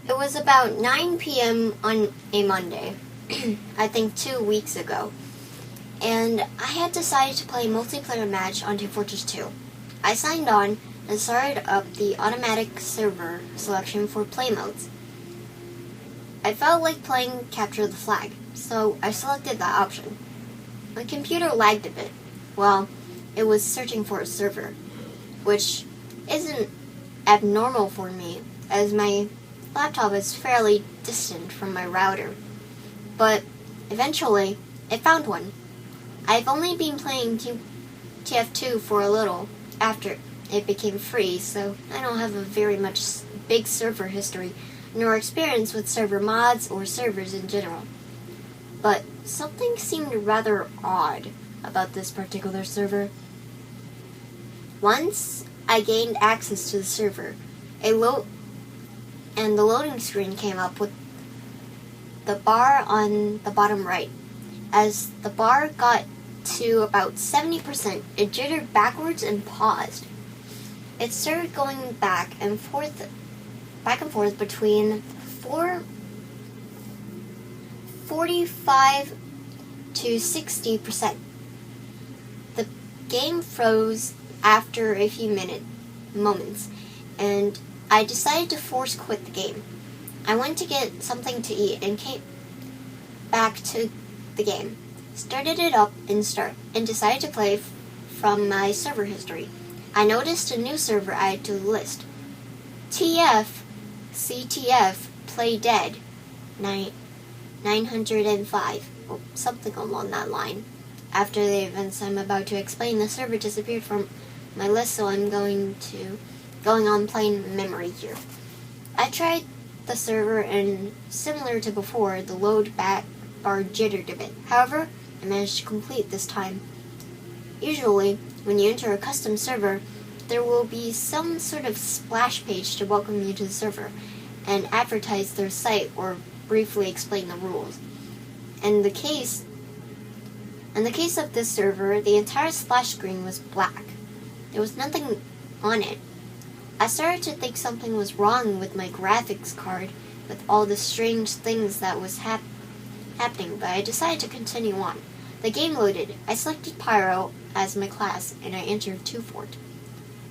It was about 9 p.m. on a Monday, I think 2 weeks ago, and I had decided to play a multiplayer match on TF2. I signed on and started up the automatic server selection for play modes. I felt like playing Capture the Flag, so I selected that option. My computer lagged a bit while it was searching for a server, which isn't abnormal for me, as my laptop is fairly distant from my router. But eventually, it found one. I've only been playing TF2 for a little after it became free, so I don't have a very much big server history nor experience with server mods or servers in general. But something seemed rather odd about this particular server. Once I gained access to the server, and the loading screen came up with the bar on the bottom right. As the bar got to about 70%, it jittered backwards and paused. It started going back and forth between 45 to 60%. The game froze after a few moments, and I decided to force quit the game. I went to get something to eat and came back to the game, started it up and decided to play from my server history. I noticed a new server added to the list. CTF Play Dead 905, or something along that line. After the events I'm about to explain, the server disappeared from my list, so I'm going on plain memory here. I tried the server, and similar to before, the load bar jittered a bit. However, I managed to complete this time. Usually, when you enter a custom server, there will be some sort of splash page to welcome you to the server and advertise their site or briefly explain the rules. In the case of this server, the entire splash screen was black. There was nothing on it. I started to think something was wrong with my graphics card with all the strange things that was happening, but I decided to continue on. The game loaded. I selected Pyro as my class, and I entered 2 Fort.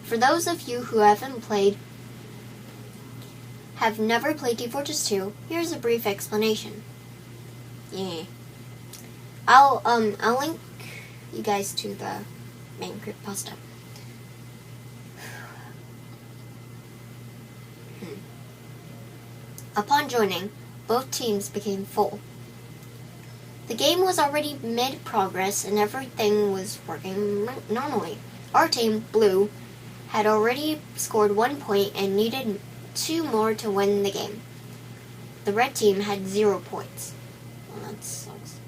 For those of you who have never played TF2, here's a brief explanation. Yeah. I'll link you guys to the main CreepyPasta. Upon joining, both teams became full. The game was already mid-progress and everything was working normally. Our team, Blue, had already scored 1 point and needed 2 more to win the game. The red team had 0 points. Well, that sucks.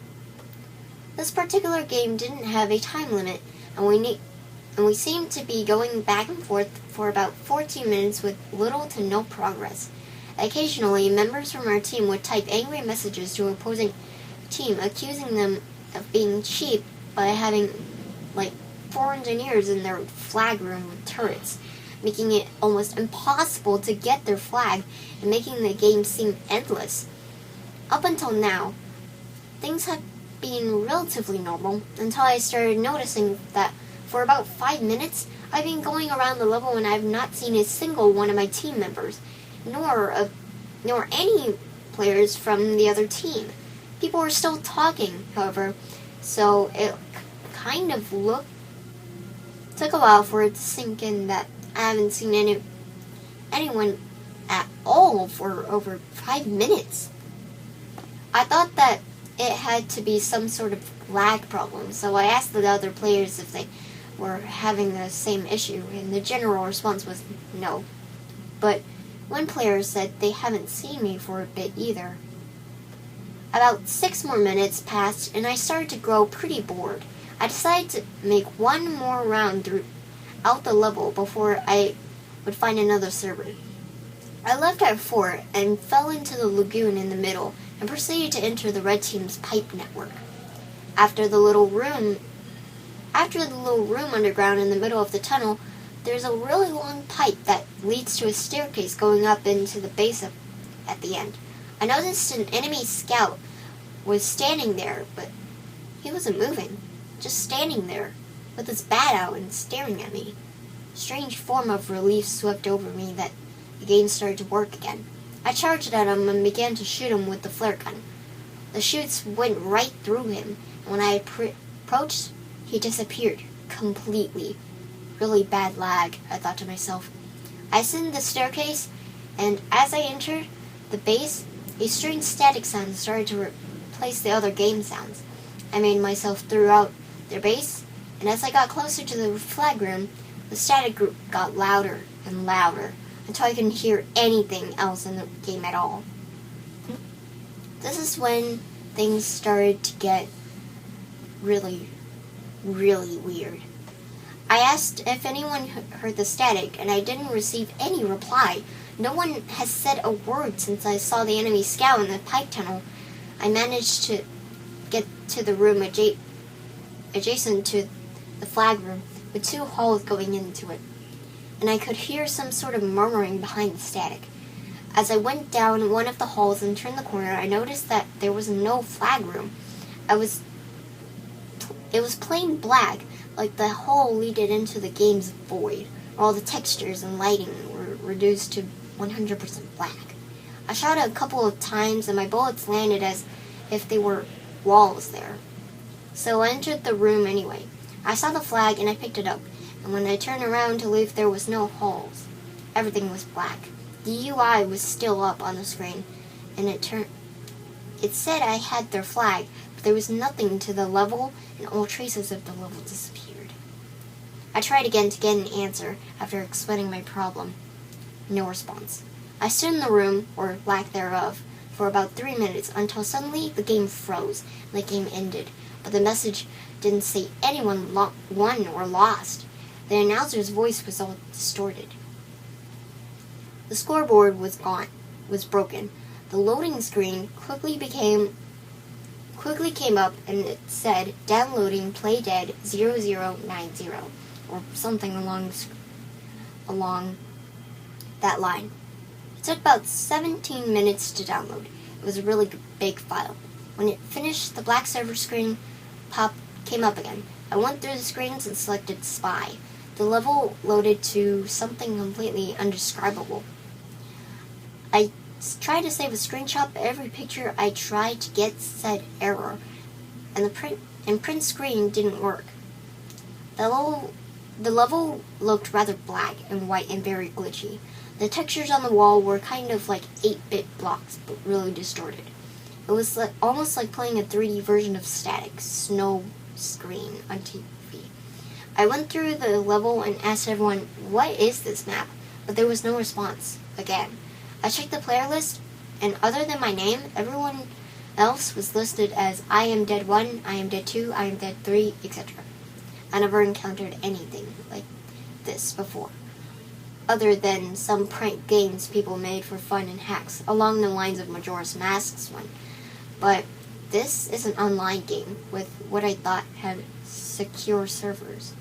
This particular game didn't have a time limit, and we seemed to be going back and forth for about 14 minutes with little to no progress. Occasionally, members from our team would type angry messages to opposing team, accusing them of being cheap by having, 4 engineers in their flag room with turrets, making it almost impossible to get their flag and making the game seem endless. Up until now, things have been relatively normal until I started noticing that for about 5 minutes, I've been going around the level and I've not seen a single one of my team members, nor any players from the other team. People are still talking, however, so it kind of took a while for it to sink in that I haven't seen anyone at all for over 5 minutes. I thought that it had to be some sort of lag problem, so I asked the other players if they were having the same issue, and the general response was no. But one player said they haven't seen me for a bit either. About 6 more minutes passed, and I started to grow pretty bored. I decided to make one more round throughout the level before I would find another server. I left our fort and fell into the lagoon in the middle and proceeded to enter the red team's pipe network. After the little room underground in the middle of the tunnel, there's a really long pipe that leads to a staircase going up into the base of at the end. I noticed an enemy scout was standing there, but he wasn't moving, just standing there with his bat out and staring at me. A strange form of relief swept over me that the game started to work again. I charged at him and began to shoot him with the flare gun. The shoots went right through him, and when I approached, he disappeared completely. Really bad lag, I thought to myself. I ascended the staircase, and as I entered the base, a strange static sound started to replace the other game sounds. I made myself throughout their base, and as I got closer to the flag room, the static group got louder and louder until I couldn't hear anything else in the game at all. This is when things started to get really, really weird. I asked if anyone heard the static, and I didn't receive any reply. No one has said a word since I saw the enemy scout in the pipe tunnel. I managed to get to the room adjacent to the flag room, with 2 halls going into it, and I could hear some sort of murmuring behind the static. As I went down one of the halls and turned the corner, I noticed that there was no flag room. It was plain black, like the hall leaded into the game's void, where all the textures and lighting were reduced to 100% black. I shot a couple of times and my bullets landed as if they were walls there. So I entered the room anyway. I saw the flag and I picked it up, and when I turned around to leave, there was no halls. Everything was black. The UI was still up on the screen, and it said I had their flag, but there was nothing to the level, and all traces of the level disappeared. I tried again to get an answer after explaining my problem. No response. I stood in the room, or lack thereof, for about 3 minutes until suddenly the game froze and the game ended, but the message didn't say anyone won or lost. The announcer's voice was all distorted. The scoreboard was broken. The loading screen quickly came up and it said downloading playdead 0090 or something along that line. It took about 17 minutes to download. It was a really big file. When it finished, the black server screen came up again. I went through the screens and selected Spy. The level loaded to something completely undescribable. I tried to save a screenshot, but every picture I tried to get said error, and the print screen didn't work. The level looked rather black and white and very glitchy. The textures on the wall were kind of like 8-bit blocks, but really distorted. It was almost like playing a 3D version of Static Snow Screen on TV. I went through the level and asked everyone, "What is this map?" But there was no response. Again, I checked the player list, and other than my name, everyone else was listed as I am dead 1, I am dead 2, I am dead 3, etc. I never encountered anything like this before, other than some prank games people made for fun and hacks, along the lines of Majora's Mask's one. But this is an online game with what I thought had secure servers.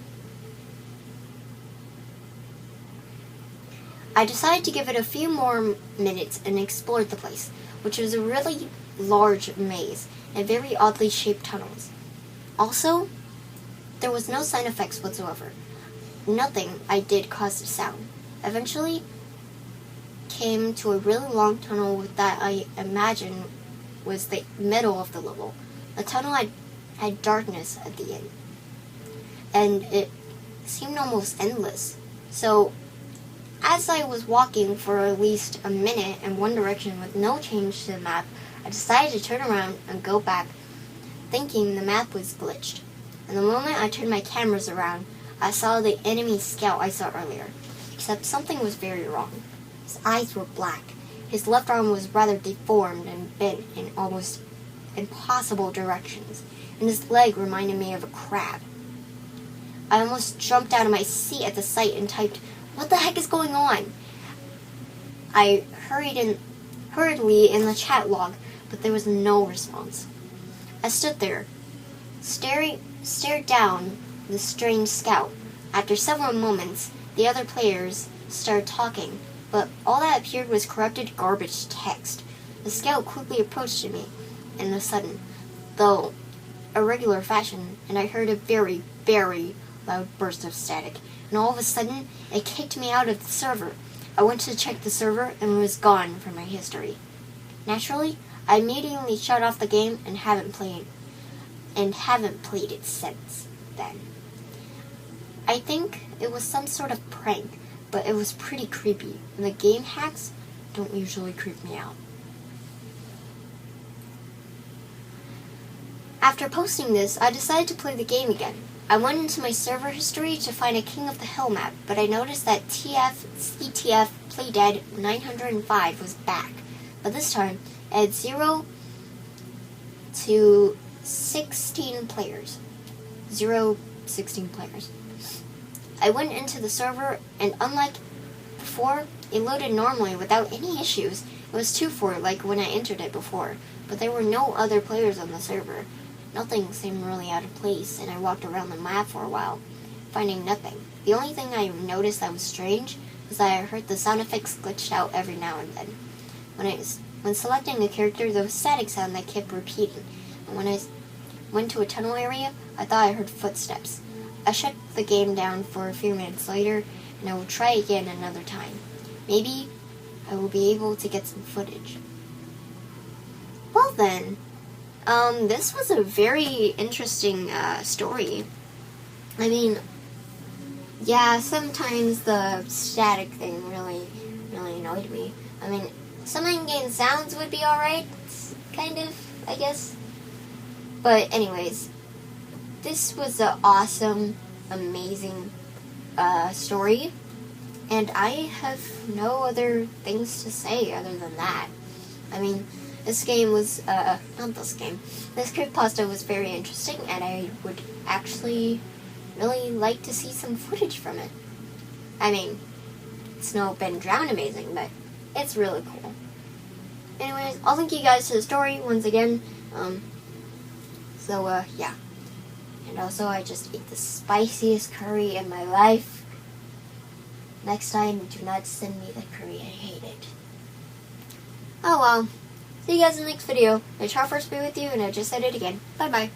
I decided to give it a few more minutes and explored the place, which was a really large maze and very oddly shaped tunnels. Also, there was no sound effects whatsoever. Nothing I did caused a sound. Eventually, came to a really long tunnel that I imagine was the middle of the level. The tunnel had darkness at the end, and it seemed almost endless. So, as I was walking for at least a minute in one direction with no change to the map, I decided to turn around and go back, thinking the map was glitched. And the moment I turned my cameras around, I saw the enemy scout I saw earlier, except something was very wrong. His eyes were black. His left arm was rather deformed and bent in almost impossible directions, and his leg reminded me of a crab. I almost jumped out of my seat at the sight and typed, "What the heck is going on?" I hurriedly in the chat log, but there was no response. I stood there, stared down the strange scout. After several moments, the other players started talking. but all that appeared was corrupted garbage text. The scout quickly approached me in a sudden, though irregular fashion, and I heard a very, very loud burst of static, and all of a sudden, it kicked me out of the server. I went to check the server and was gone from my history. Naturally, I immediately shut off the game and haven't played it since then. I think it was some sort of prank, but it was pretty creepy, and the game hacks don't usually creep me out. After posting this, I decided to play the game again. I went into my server history to find a King of the Hill map, but I noticed that ETF Playdead 905 was back, but this time it had 0 to 16 players. 16 players. I went into the server, and unlike before, it loaded normally without any issues. It was 2-4 like when I entered it before, but there were no other players on the server. Nothing seemed really out of place, and I walked around the map for a while, finding nothing. The only thing I noticed that was strange was that I heard the sound effects glitched out every now and then. When selecting a character, there was a static sound that kept repeating, and when I went to a tunnel area, I thought I heard footsteps. I shut the game down for a few minutes later, and I will try again another time. Maybe I will be able to get some footage. Well then, this was a very interesting story. I mean, yeah, sometimes the static thing really annoyed me. I mean, some in-game sounds would be alright, kind of, I guess. But anyways, this was an awesome, amazing story, and I have no other things to say other than that. I mean, this CreepyPasta was very interesting, and I would actually really like to see some footage from it. I mean, it's no Ben Drown amazing, but it's really cool. Anyways, I'll link you guys to the story once again. Yeah. And also, I just ate the spiciest curry in my life. Next time, do not send me the curry. I hate it. Oh well. See you guys in the next video. May Char first be with you, and I just said it again. Bye-bye.